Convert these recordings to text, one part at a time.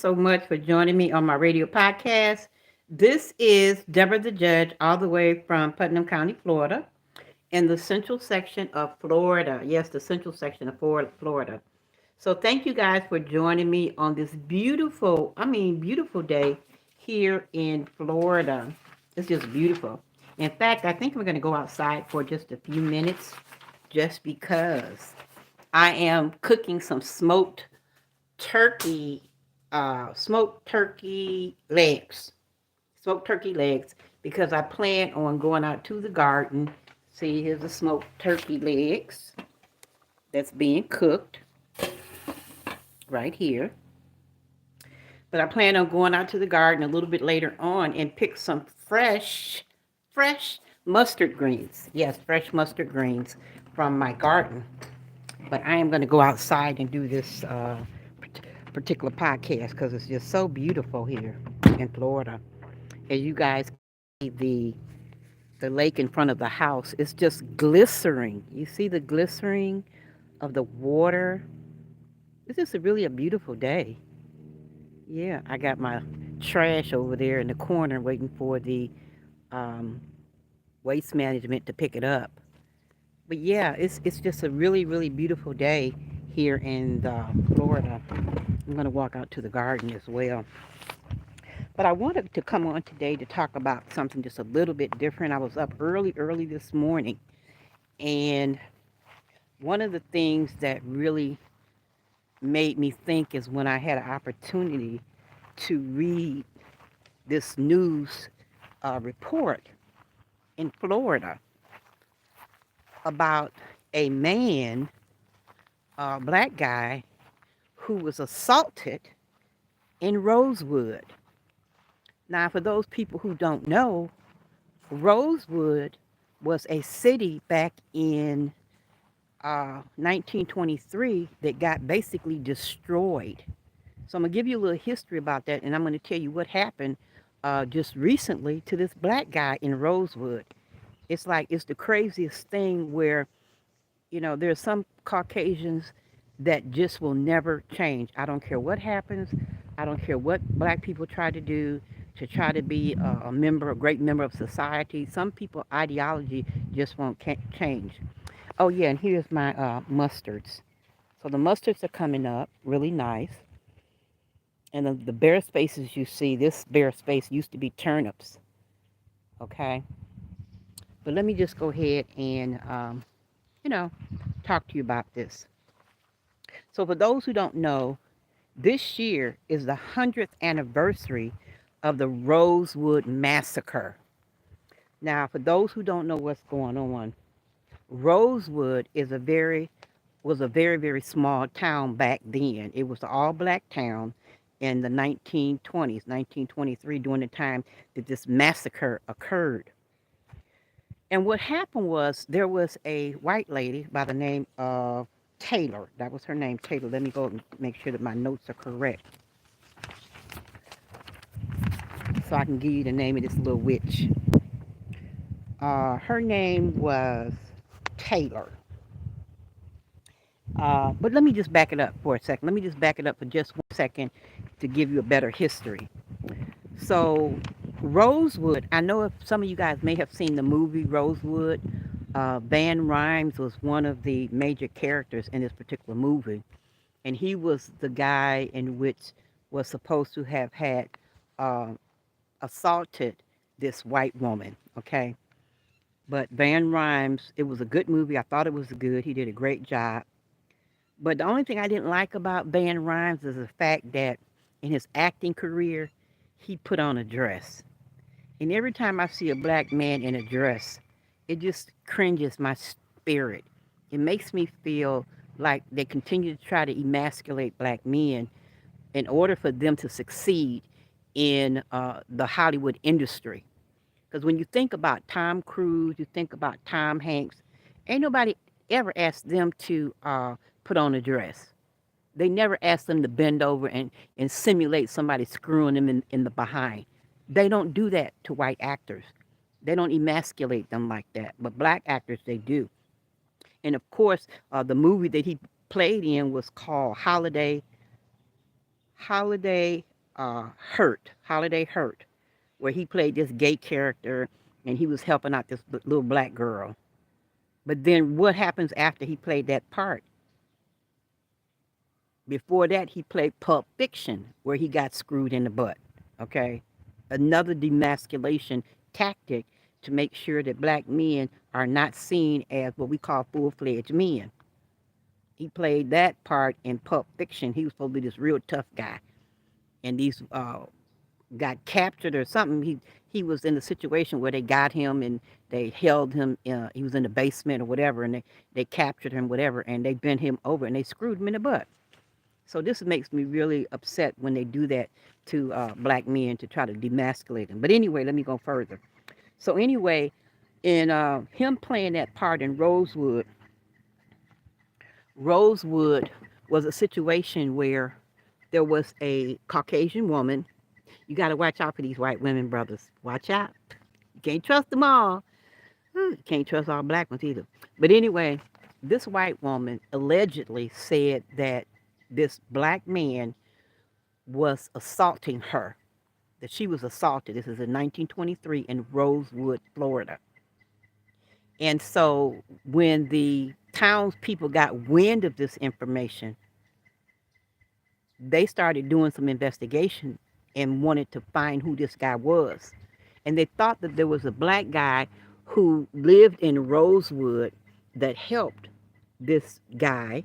so much for joining me on my radio podcast. This is Deborah the Judge, all the way from Putnam County, Florida, in the central section of Florida. Yes, the central section of Florida. So thank you guys for joining me on this beautiful day here in Florida. It's just beautiful. In fact, I think we're going to go outside for just a few minutes just because I am cooking some turkey, smoked turkey legs. Smoked turkey legs because I plan on going out to the garden. See, here's the smoked turkey legs that's being cooked right here. But I plan on going out to the garden a little bit later on and pick some fresh mustard greens. Yes, fresh mustard greens from my garden. But I am going to go outside and do this particular podcast because it's just so beautiful here in Florida. As you guys see, the lake in front of the house is just glistening. You see the glistening of the water. It's just really a beautiful day. Yeah, I got my trash over there in the corner waiting for the um, waste management to pick it up. But yeah, it's just a really beautiful day here in Florida. I'm gonna walk out to the garden as well. But I wanted to come on today to talk about something just a little bit different. I was up early this morning, and one of the things that really made me think is when I had an opportunity to read this news report in Florida about a man, a black guy, who was assaulted in Rosewood. Now, for those people who don't know, Rosewood was a city back in 1923 that got basically destroyed. So I'm going to give you a little history about that, and I'm going to tell you what happened just recently to this black guy in Rosewood. It's the craziest thing where, there's some Caucasians that just will never change. I don't care what happens. I don't care what black people try to do to try to be a great member of society. Some people ideology just won't change. Oh yeah, and here's my mustards. So the mustards are coming up really nice. And the bare spaces you see, this bare space used to be turnips. Okay. But let me just go ahead and, you know, talk to you about this. So for those who don't know, this year is the 100th anniversary of the Rosewood Massacre. Now, for those who don't know what's going on, Rosewood was a very small town back then. It was an all-black town in the 1920s, 1923, during the time that this massacre occurred. And what happened was there was a white lady by the name of Taylor. That was her name, Taylor. Let me go and make sure that my notes are correct so I can give you the name of this little witch. Her name was Taylor. But let me just back it up for a second. Let me just back it up for just 1 second to give you a better history. So, Rosewood, I know if some of you guys may have seen the movie Rosewood. Van Rhymes was one of the major characters in this particular movie. And he was the guy in which was supposed to have had uh, assaulted this white woman, okay? But Van Rhymes, it was a good movie. I thought it was good. He did a great job. But the only thing I didn't like about Van Rhymes is the fact that in his acting career, he put on a dress. And every time I see a black man in a dress, it just cringes my spirit. It makes me feel like they continue to try to emasculate black men in order for them to succeed in the Hollywood industry. Because when you think about Tom Cruise, you think about Tom Hanks, ain't nobody ever asked them to put on a dress. They never asked them to bend over and simulate somebody screwing them in the behind. They don't do that to white actors. They don't emasculate them like that. But black actors, they do. And of course, the movie that he played in was called Holiday. Holiday. Holiday Hurt, where he played this gay character and he was helping out this little black girl. But then what happens after he played that part? Before that, he played Pulp Fiction, where he got screwed in the butt. Okay? Another demasculation tactic to make sure that black men are not seen as what we call full fledged men. He played that part in Pulp Fiction. He was supposed to be this real tough guy. And these got captured or something. He was in a situation where they got him and they held him. He was in the basement or whatever, and they captured him, whatever, and they bent him over and they screwed him in the butt. So this makes me really upset when they do that to black men to try to demasculate them. But anyway, let me go further. So anyway, in him playing that part in Rosewood, Rosewood was a situation where there was a Caucasian woman. You got to watch out for these white women, brothers. Watch out. You can't trust them all. You can't trust all black ones either. But anyway, this white woman allegedly said that this black man was assaulting her, that she was assaulted. This is in 1923 in Rosewood, Florida. And so when the townspeople got wind of this information, they started doing some investigation and wanted to find who this guy was. And they thought that there was a black guy who lived in Rosewood that helped this guy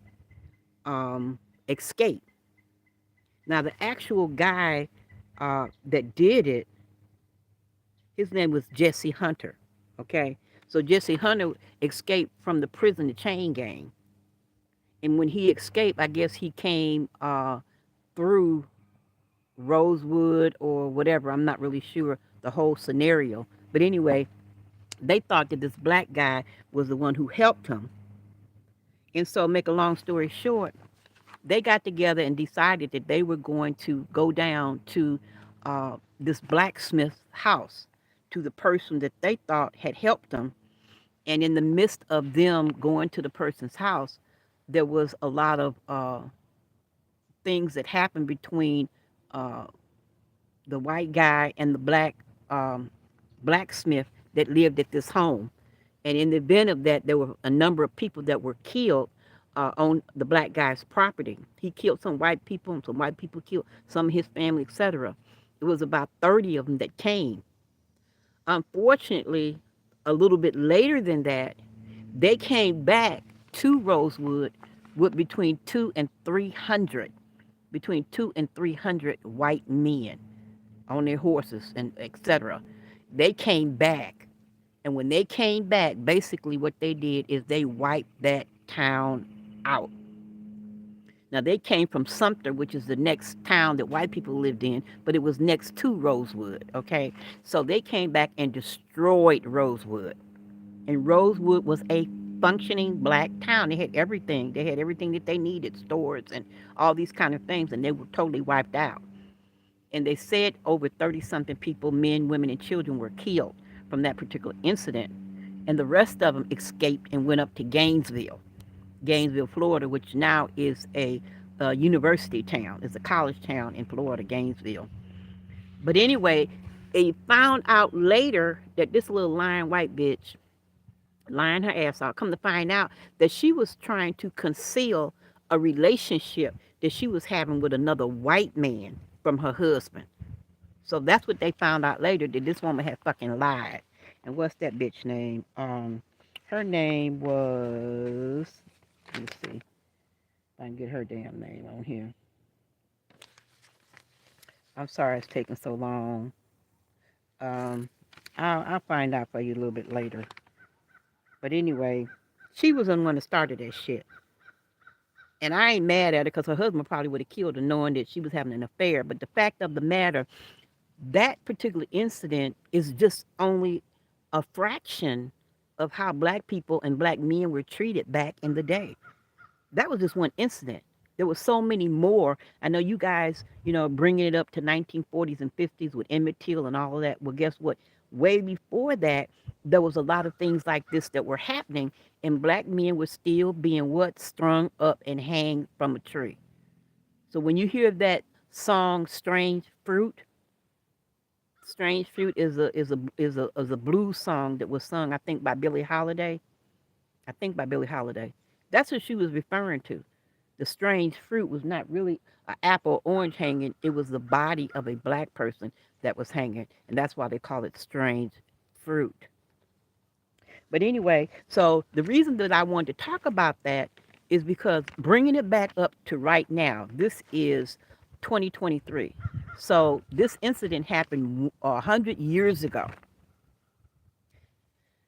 escape. Now, the actual guy that did it, his name was Jesse Hunter. Okay, so Jesse Hunter escaped from the prison, the chain gang. And when he escaped, I guess he came through Rosewood or whatever. I'm not really sure the whole scenario. But anyway, they thought that this black guy was the one who helped him. And so, make a long story short, they got together and decided that they were going to go down to this blacksmith's house, to the person that they thought had helped them. And in the midst of them going to the person's house, there was a lot of things that happened between uh, the white guy and the blacksmith that lived at this home. And in the event of that, there were a number of people that were killed on the black guy's property. He killed some white people, and some white people killed some of his family, etc. It was about 30 of them that came. Unfortunately, a little bit later than that, they came back to Rosewood with between 200 and 300 white men on their horses and etc. They came back, and when they came back, basically what they did is they wiped that town out. Now they came from Sumter, which is the next town that white people lived in, but it was next to Rosewood. Okay, so they came back and destroyed Rosewood, and Rosewood was a functioning black town. They had everything. They had everything that they needed, stores and all these kind of things, and they were totally wiped out. And they said over 30 something people, men, women, and children, were killed from that particular incident. And the rest of them escaped and went up to Gainesville, Florida, which now is a university town. It's a college town in Florida, Gainesville. But anyway, they found out later that this little lying white bitch, lying her ass off, come to find out that she was trying to conceal a relationship that she was having with another white man from her husband. So that's what they found out later, that this woman had fucking lied. And what's that bitch name? Her name was, let me see if I can get her damn name on here. I'm sorry it's taking so long. I'll find out for you a little bit later. But anyway, she was the one that started that shit. And I ain't mad at her because her husband probably would have killed her knowing that she was having an affair. But the fact of the matter, that particular incident is just only a fraction of how black people and black men were treated back in the day. That was just one incident. There were so many more. I know you guys, bringing it up to 1940s and 50s with Emmett Till and all of that. Well, guess what? Way before that, there was a lot of things like this that were happening, and black men were still being what? Strung up and hanged from a tree. So when you hear that song "Strange Fruit." "Strange Fruit" is a blues song that was sung, I think, by Billie Holiday. I think by Billie Holiday. That's what she was referring to. The strange fruit was not really an apple or orange hanging, it was the body of a black person that was hanging. And that's why they call it strange fruit. But anyway, so the reason that I wanted to talk about that is because bringing it back up to right now, this is 2023. So this incident happened 100 years ago.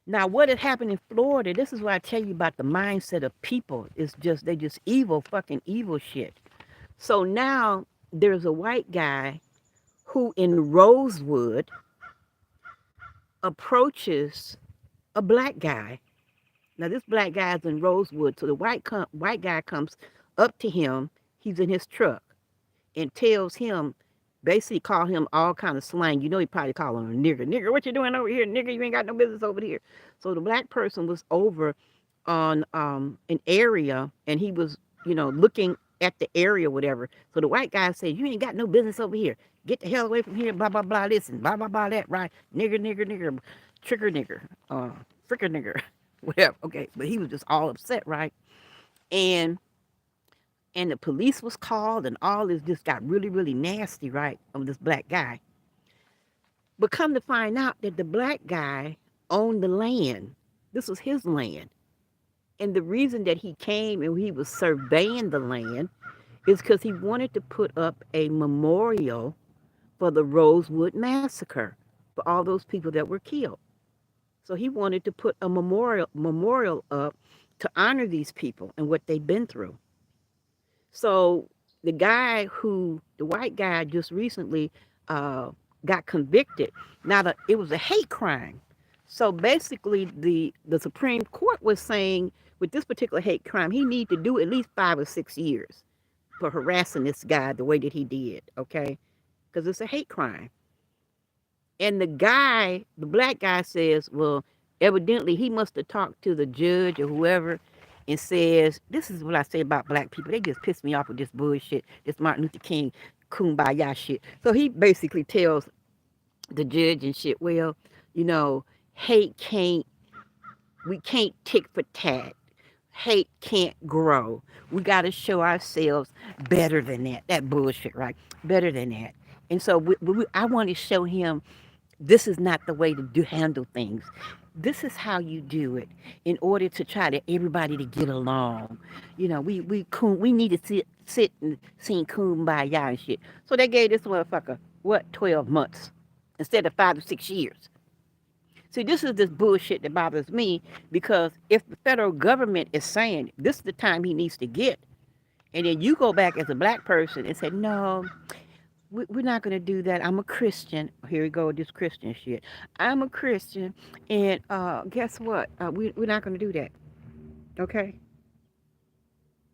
Now, what had happened in Florida, this is what I tell you about the mindset of people. It's just, they just evil, fucking evil shit. So now there's a white guy who in Rosewood approaches a black guy. Now this black guy is in Rosewood, so the white guy comes up to him. He's in his truck and tells him, basically call him all kind of slang. You know, he probably call him a nigger. Nigger, what you doing over here? Nigger, you ain't got no business over here. So the black person was over on an area, and he was, looking at the area, whatever. So the white guy said, "You ain't got no business over here. Get the hell away from here." Blah blah blah. Listen, blah blah blah. That right? Nigger, nigger, nigger, trigger, nigger, fricker, nigger, whatever. Okay, but he was just all upset, right? And the police was called, and all this just got really really nasty, right? Of this black guy. But come to find out that the black guy owned the land. This was his land. And the reason that he came and he was surveying the land is because he wanted to put up a memorial for the Rosewood Massacre, for all those people that were killed. So he wanted to put a memorial up to honor these people and what they've been through. So the white guy just recently got convicted. Now it was a hate crime. So basically, the Supreme Court was saying with this particular hate crime, he need to do at least 5 or 6 years for harassing this guy the way that he did. Okay, because it's a hate crime. And the black guy says, well, evidently he must have talked to the judge or whoever and says, this is what I say about black people. They just piss me off with this bullshit, this Martin Luther King kumbaya shit. So he basically tells the judge and shit, well, you know, hate can't, we can't tick for tat. Hate can't grow. We got to show ourselves better than that. That bullshit, right? Better than that. And so I want to show him this is not the way to handle things. This is how you do it in order to try to everybody to get along. You know, we need to sit and sing kumbaya and shit. So they gave this motherfucker what 12 months instead of 5 to 6 years. See, this is this bullshit that bothers me because if the federal government is saying this is the time he needs to get, and then you go back as a black person and say, no, we're not going to do that. I'm a Christian. Here we go with this Christian shit. I'm a Christian, and guess what? We're not going to do that. Okay?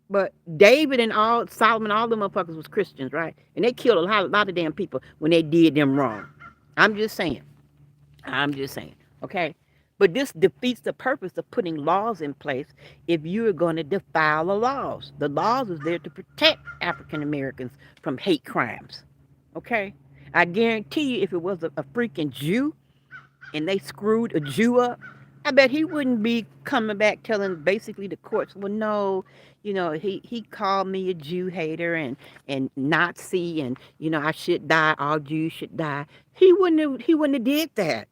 But David and Solomon, all the motherfuckers was Christians, right? And they killed a lot of damn people when they did them wrong. I'm just saying. I'm just saying. Okay? But this defeats the purpose of putting laws in place if you're going to defile the laws. The laws is there to protect African Americans from hate crimes. Okay? I guarantee you if it was a freaking Jew and they screwed a Jew up, I bet he wouldn't be coming back telling basically the courts, well, no, you know, he called me a Jew hater and Nazi and, you know, I should die, all Jews should die. He wouldn't have did that.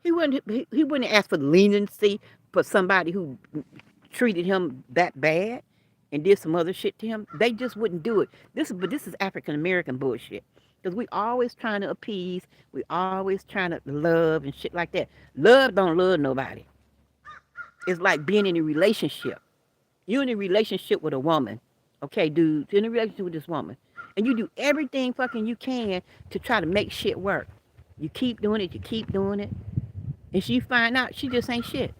He wouldn't have asked for leniency for somebody who treated him that bad and did some other shit to him. They just wouldn't do it. But this is African American bullshit. Because we always trying to appease, we always trying to love and shit like that. Love don't love nobody. It's like being in a relationship. You're in a relationship with a woman, okay, dude. You're in a relationship with this woman, and you do everything fucking you can to try to make shit work. You keep doing it, and she find out she just ain't shit.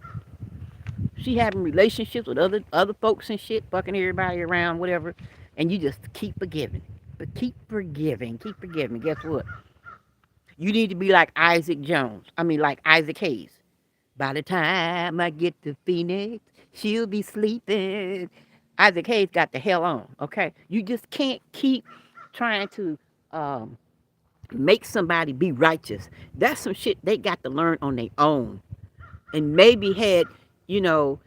She having relationships with other folks and shit, fucking everybody around, whatever, and you just keep forgiving. But keep forgiving. Guess what? You need to be like like Isaac Hayes. By the time I get to Phoenix, she'll be sleeping. Isaac Hayes got the hell on, okay? You just can't keep trying to um, make somebody be righteous. That's some shit they got to learn on their own. And maybe had, you know,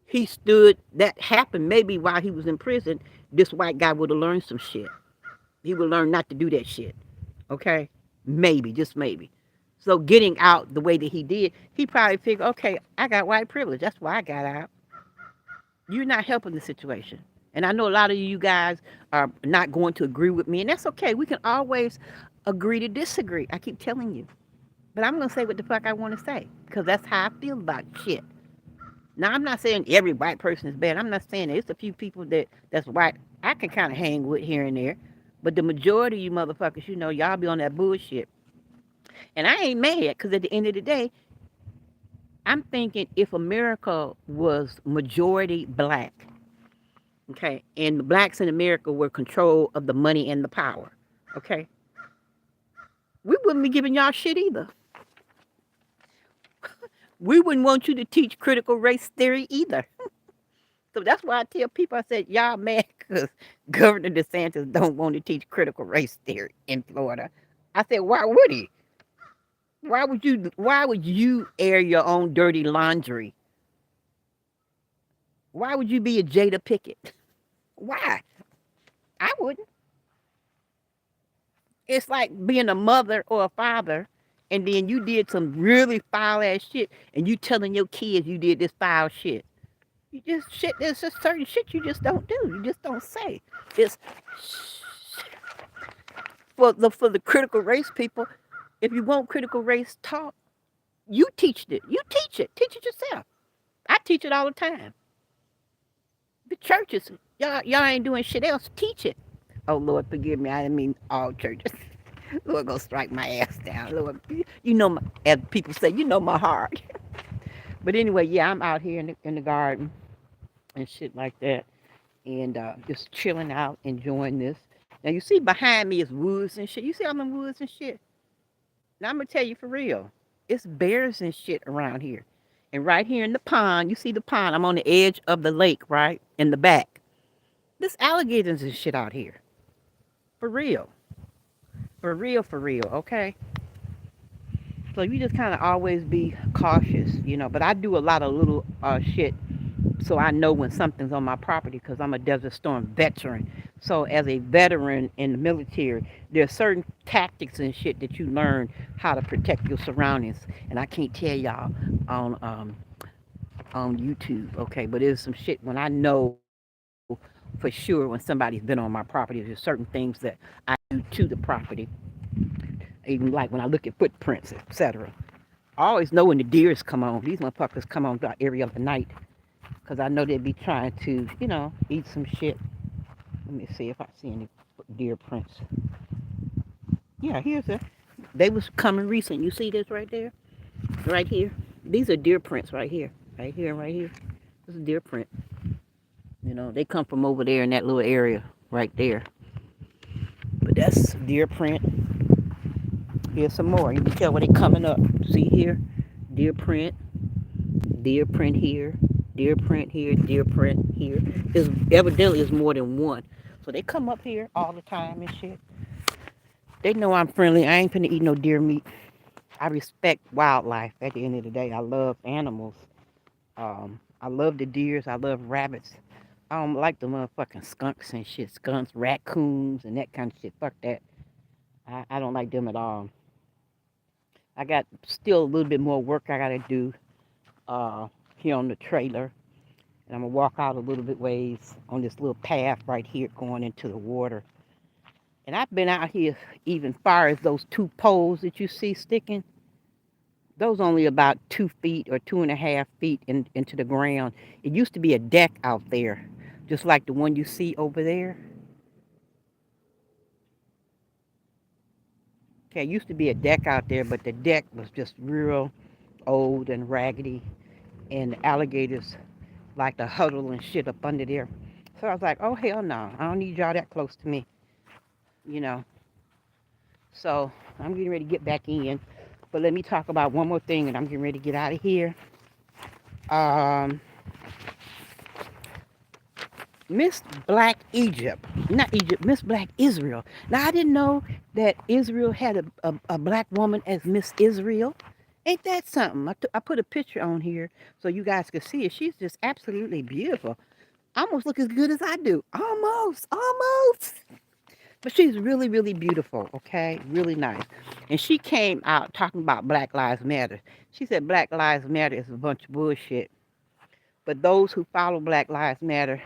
he stood, that happened maybe while he was in prison, this white guy would have learned some shit. He would learn not to do that shit. Okay? Maybe, just maybe. So getting out the way that he did, he probably figured, okay, I got white privilege. That's why I got out. You're not helping the situation. And I know a lot of you guys are not going to agree with me, and that's okay. We can always agree to disagree. I keep telling you. But I'm going to say what the fuck I want to say because that's how I feel about shit. Now, I'm not saying every white person is bad. I'm not saying that. It's a few people that's white I can kind of hang with here and there. But the majority of you motherfuckers, you know, y'all be on that bullshit. And I ain't mad because at the end of the day, I'm thinking if America was majority black, okay, and the blacks in America were control of the money and the power, okay, we wouldn't be giving y'all shit either. We wouldn't want you to teach critical race theory either. So that's why I tell people, I said, y'all mad because Governor DeSantis don't want to teach critical race theory in Florida. I said, why would he? Why would you air your own dirty laundry? Why would you be a Jada Pickett? Why? I wouldn't. It's like being a mother or a father, and then you did some really foul ass shit, and you telling your kids you did this foul shit. You just shit. There's just certain shit you just don't do. You just don't say. It's for the critical race people. If you want critical race talk, you teach it. You teach it. Teach it yourself. I teach it all the time. The churches, y'all ain't doing shit else. Teach it. Oh Lord, forgive me. I didn't mean all churches. Lord, gonna strike my ass down. Lord, you know, as people say, you know my heart. But anyway, yeah, I'm out here in the garden and shit like that, and just chilling out, enjoying this. Now you see behind me is woods and shit. You see all them woods and shit. Now I'm gonna tell you for real, it's bears and shit around here. And right here in the pond, you see the pond. I'm on the edge of the lake, right in the back. There's alligators and shit out here. For real. For real, for real, okay? So you just kind of always be cautious, you know. But I do a lot of little shit so I know when something's on my property because I'm a Desert Storm veteran. So as a veteran in the military, there are certain tactics and shit that you learn how to protect your surroundings. And I can't tell y'all on um, on YouTube, okay? But there's some shit when I know for sure when somebody's been on my property. There's certain things that I do to the property, even like when I look at footprints, etc. I always know when the deers come on. These motherfuckers come on about every other night because I know they'd be trying to, you know, eat some shit. Let me see if I see any deer prints. Yeah, here's a. They was coming recent. You see this right there? Right here? These are deer prints right here. Right here and right here. This is a deer print. You know, they come from over there in that little area right there. But that's deer print. Here's some more. You can tell where they coming up. See here? Deer print. Deer print here. Deer print here. Deer print here. There's evidently is more than one. So they come up here all the time and shit. They know I'm friendly. I ain't finna eat no deer meat. I respect wildlife at the end of the day. I love animals. I love the deers. I love rabbits. I don't like the motherfucking skunks and shit. Skunks, raccoons, and that kind of shit. Fuck that. I don't like them at all. I got still a little bit more work I gotta do here on the trailer. And I'm gonna walk out a little bit ways on this little path right here going into the water. And I've been out here even far as those two poles that you see sticking. Those only about 2 feet or 2.5 feet into the ground. It used to be a deck out there, just like the one you see over there. Okay, it used to be a deck out there, but the deck was just real old and raggedy, and the alligators like to huddle and shit up under there. So I was like, oh hell no, I don't need y'all that close to me, you know. So I'm getting ready to get back in. But let me talk about one more thing and I'm getting ready to get out of here. Um, Miss Black Egypt, not Egypt, Miss Black Israel. Now I didn't know that Israel had a black woman as Miss Israel. Ain't that something? I put a picture on here so you guys can see it. She's just absolutely beautiful. Almost look as good as I do. Almost, almost. But she's really, really beautiful, okay? Really nice. And she came out talking about Black Lives Matter. She said Black Lives Matter is a bunch of bullshit. But those who follow Black Lives Matter,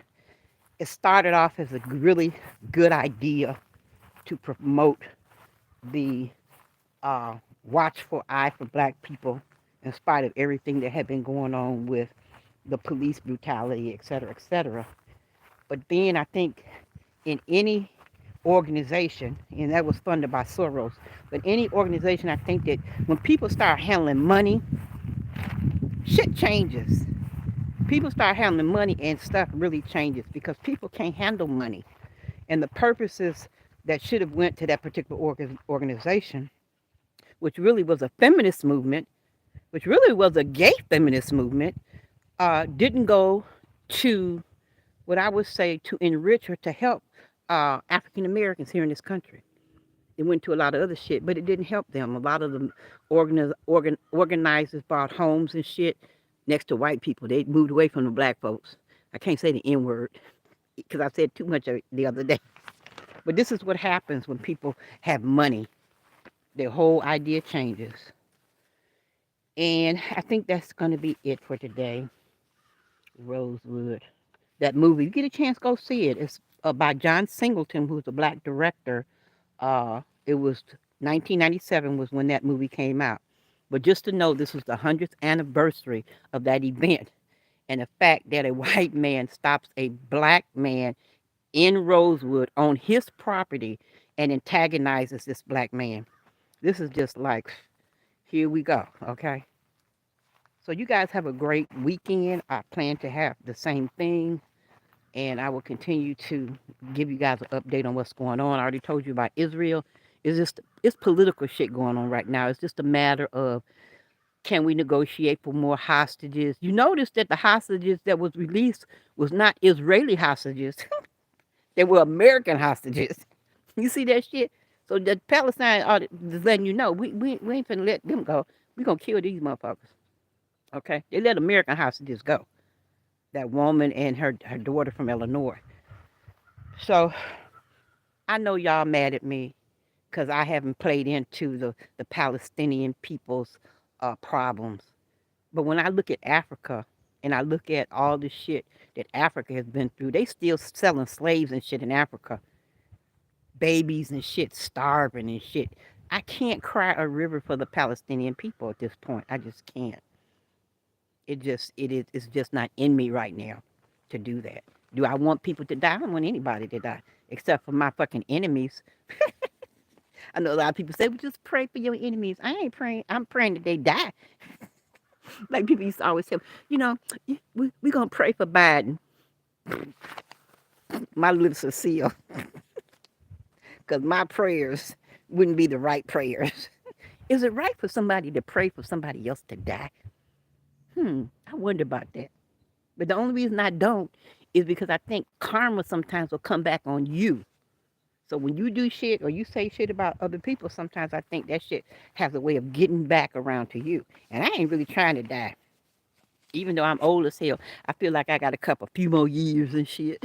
it started off as a really good idea to promote the watchful eye for black people in spite of everything that had been going on with the police brutality, et cetera, et cetera. But then I think in any organization, and that was funded by Soros, but any organization, I think that when people start handling money, shit changes. People start handling money and stuff really changes because people can't handle money. And the purposes that should have went to that particular organization, which really was a feminist movement, which really was a gay feminist movement, didn't go to what I would say to enrich or to help African Americans here in this country. It went to a lot of other shit, but it didn't help them. A lot of the organizers bought homes and shit next to white people. They moved away from the black folks. I can't say the N word because I said too much of it the other day. But this is what happens when people have money. Their whole idea changes. And I think that's going to be it for today. Rosewood. That movie, you get a chance, go see it. It's by John Singleton, who's a black director. It was 1997 was when that movie came out. But just to know, this was the 100th anniversary of that event. And the fact that a white man stops a black man in Rosewood on his property and antagonizes this black man. This is just like, here we go, okay? So you guys have a great weekend. I plan to have the same thing. And I will continue to give you guys an update on what's going on. I already told you about Israel. It's political shit going on right now. It's just a matter of, can we negotiate for more hostages? You notice that the hostages that was released was not Israeli hostages. They were American hostages. You see that shit? So the Palestine are just letting you know, we ain't finna let them go. We gonna kill these motherfuckers. Okay? They let American hostages go. That woman and her daughter from Illinois. So I know y'all mad at me because I haven't played into the Palestinian people's problems. But when I look at Africa and I look at all the shit that Africa has been through, they still selling slaves and shit in Africa. Babies and shit starving and shit. I can't cry a river for the Palestinian people at this point. I just can't. It's just not in me right now to do that. Do I want people to die? I don't want anybody to die, except for my fucking enemies. I know a lot of people say, well, just pray for your enemies. I ain't praying. I'm praying that they die. Like people used to always say, you know, we're going to pray for Biden. My lips are sealed because my prayers wouldn't be the right prayers. Is it right for somebody to pray for somebody else to die? I wonder about that. But the only reason I don't is because I think karma sometimes will come back on you. So when you do shit or you say shit about other people, sometimes I think that shit has a way of getting back around to you. And I ain't really trying to die. Even though I'm old as hell, I feel like I got a few more years and shit.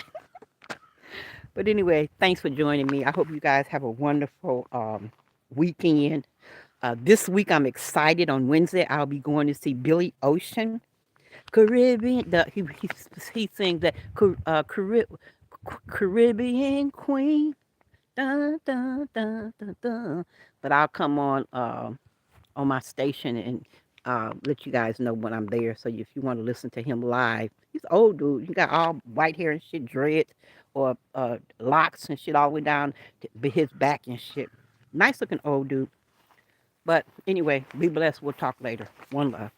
But anyway, thanks for joining me. I hope you guys have a wonderful weekend. This week I'm excited. On Wednesday, I'll be going to see Billy Ocean. Caribbean, he sings that Caribbean Queen. Dun, dun, dun, dun, dun. But I'll come on my station and let you guys know when I'm there. So if you want to listen to him live, he's an old dude. He got all white hair and shit, dreads or locks and shit all the way down to his back and shit. Nice looking old dude. But anyway, be blessed. We'll talk later. One love.